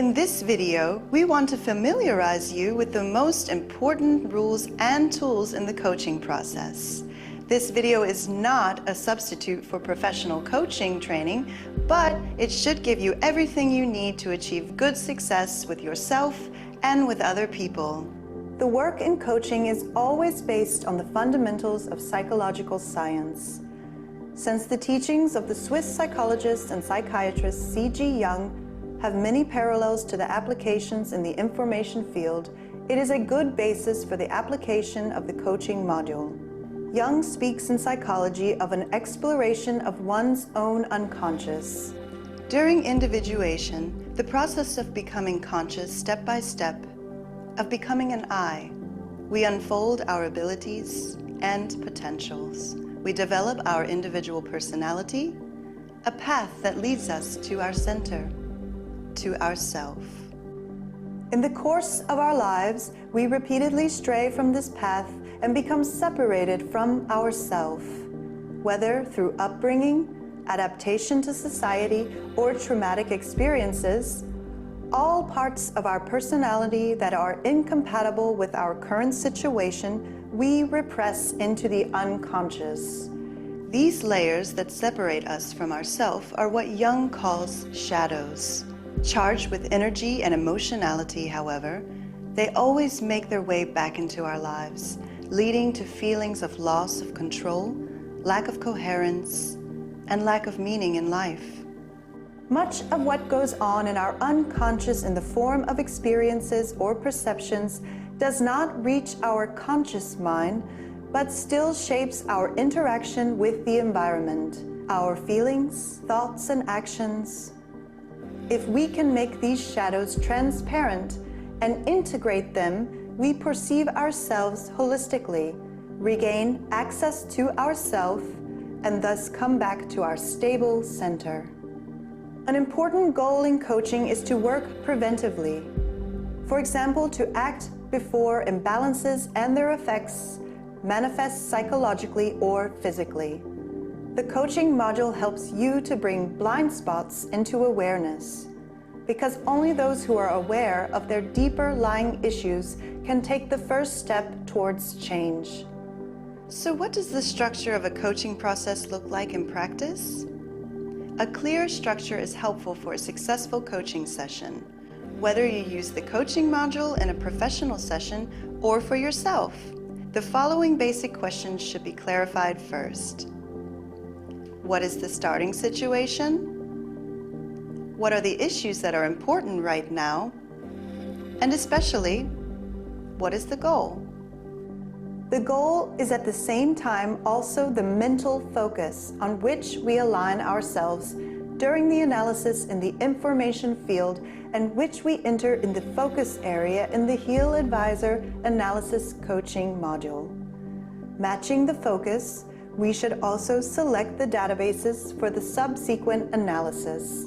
In this video, we want to familiarize you with the most important rules and tools in the coaching process. This video is not a substitute for professional coaching training, but it should give you everything you need to achieve good success with yourself and with other people. The work in coaching is always based on the fundamentals of psychological science. Since the teachings of the Swiss psychologist and psychiatrist C.G. Jung have many parallels to the applications in the information field, it is a good basis for the application of the coaching module. Jung speaks in psychology of an exploration of one's own unconscious. During individuation, the process of becoming conscious step by step, of becoming an I, we unfold our abilities and potentials. We develop our individual personality, a path that leads us to our center, to ourself. In the course of our lives, we repeatedly stray from this path and become separated from ourself, whether through upbringing, adaptation to society, or traumatic experiences. All parts of our personality that are incompatible with our current situation, we repress into the unconscious. These layers that separate us from ourself are what Jung calls shadows. Charged with energy and emotionality, however, they always make their way back into our lives, leading to feelings of loss of control, lack of coherence, and lack of meaning in life. Much of what goes on in our unconscious in the form of experiences or perceptions does not reach our conscious mind, but still shapes our interaction with the environment, our feelings, thoughts, and actions. If we can make these shadows transparent and integrate them, we perceive ourselves holistically, regain access to ourself, and thus come back to our stable center. An important goal in coaching is to work preventively. For example, to act before imbalances and their effects manifest psychologically or physically. The coaching module helps you to bring blind spots into awareness, because only those who are aware of their deeper lying issues can take the first step towards change. So what does the structure of a coaching process look like in practice? A clear structure is helpful for a successful coaching session, whether you use the coaching module in a professional session or for yourself. The following basic questions should be clarified first. What is the starting situation? What are the issues that are important right now? And especially, what is the goal? The goal is at the same time also the mental focus on which we align ourselves during the analysis in the information field and which we enter in the focus area in the Healy Advisor Analysis Coaching module. Matching the focus, we should also select the databases for the subsequent analysis.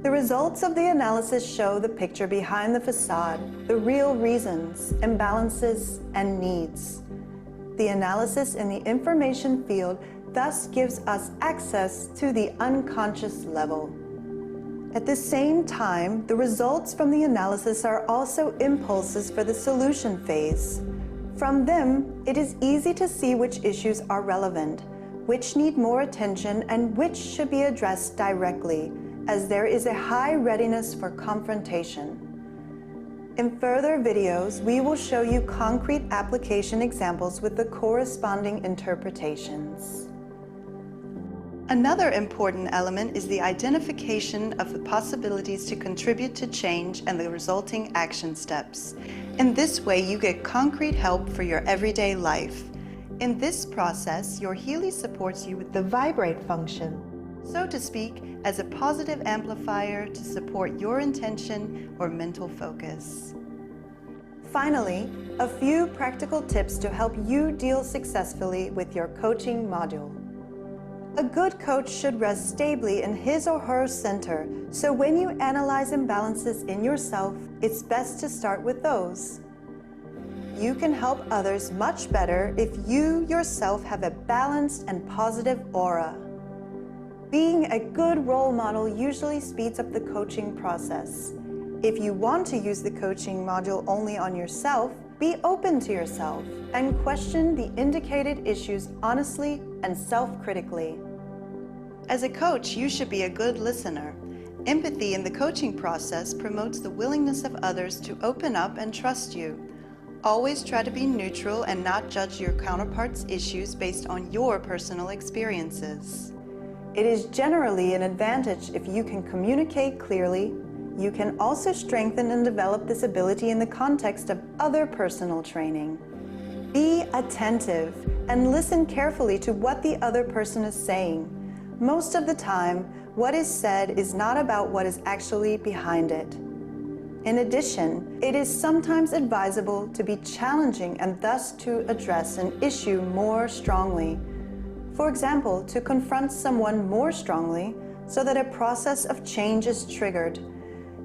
The results of the analysis show the picture behind the facade, the real reasons, imbalances, and needs. The analysis in the information field thus gives us access to the unconscious level. At the same time, the results from the analysis are also impulses for the solution phase. From them, it is easy to see which issues are relevant, which need more attention, and which should be addressed directly, as there is a high readiness for confrontation. In further videos, we will show you concrete application examples with the corresponding interpretations. Another important element is the identification of the possibilities to contribute to change and the resulting action steps. In this way, you get concrete help for your everyday life. In this process, your Healy supports you with the vibrate function, so to speak, as a positive amplifier to support your intention or mental focus. Finally, a few practical tips to help you deal successfully with your coaching module. A good coach should rest stably in his or her center, so when you analyze imbalances in yourself, it's best to start with those. You can help others much better if you yourself have a balanced and positive aura. Being a good role model usually speeds up the coaching process. If you want to use the coaching module only on yourself, be open to yourself and question the indicated issues honestly and self-critically. As a coach, you should be a good listener. Empathy in the coaching process promotes the willingness of others to open up and trust you. Always try to be neutral and not judge your counterpart's issues based on your personal experiences. It is generally an advantage if you can communicate clearly. You can also strengthen and develop this ability in the context of other personal training. Be attentive and listen carefully to what the other person is saying. Most of the time, what is said is not about what is actually behind it. In addition, it is sometimes advisable to be challenging and thus to address an issue more strongly. For example, to confront someone more strongly so that a process of change is triggered.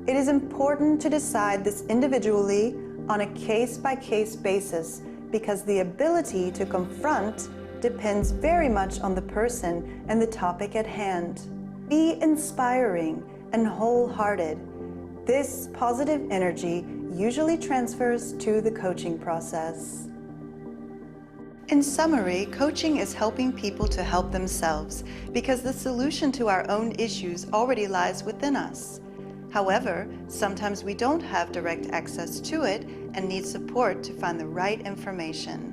It is important to decide this individually on a case-by-case basis because the ability to confront depends very much on the person and the topic at hand. Be inspiring and wholehearted. This positive energy usually transfers to the coaching process. In summary, coaching is helping people to help themselves because the solution to our own issues already lies within us. However, sometimes we don't have direct access to it and need support to find the right information.